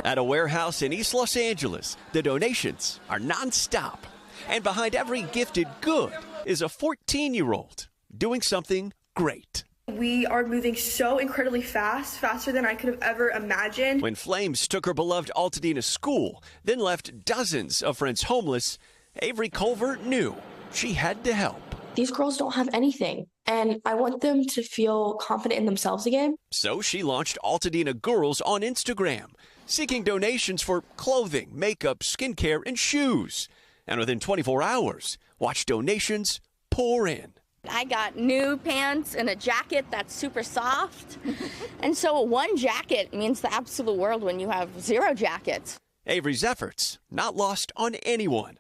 At a warehouse in East Los Angeles, the donations are nonstop. And behind every gifted good is a 14-year-old doing something great. We are moving so incredibly fast, faster than I could have ever imagined. When flames took her beloved Altadena school, then left dozens of friends homeless, Avery Culver knew she had to help. These girls don't have anything, and I want them to feel confident in themselves again. So she launched Altadena Girls on Instagram, seeking donations for clothing, makeup, skincare, and shoes. And within 24 hours, watch donations pour in. I got new pants and a jacket that's super soft. And so one jacket means the absolute world when you have 0 jackets. Avery's efforts not lost on anyone.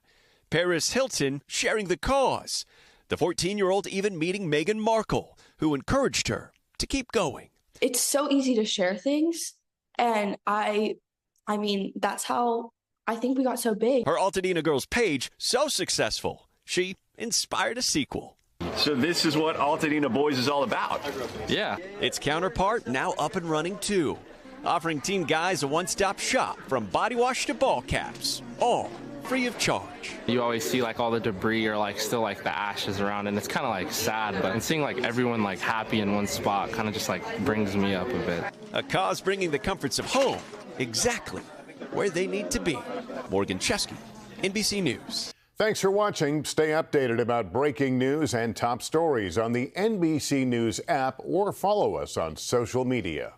Paris Hilton sharing the cause. The 14-year-old even meeting Meghan Markle, who encouraged her to keep going. It's so easy to share things, and I mean, that's how I think we got so big. Her Altadena Girls page so successful, she inspired a sequel. So this is what Altadena Boys is all about. Yeah. Its counterpart now up and running too, offering teen guys a one-stop shop from body wash to ball caps, all free of charge. You always see like all the debris or like still like the ashes around, and it's kind of like sad, but seeing like everyone like happy in one spot kind of just like brings me up a bit. A cause bringing the comforts of home exactly where they need to be. Morgan Chesky, NBC News. Thanks for watching. Stay updated about breaking news and top stories on the NBC News app or follow us on social media.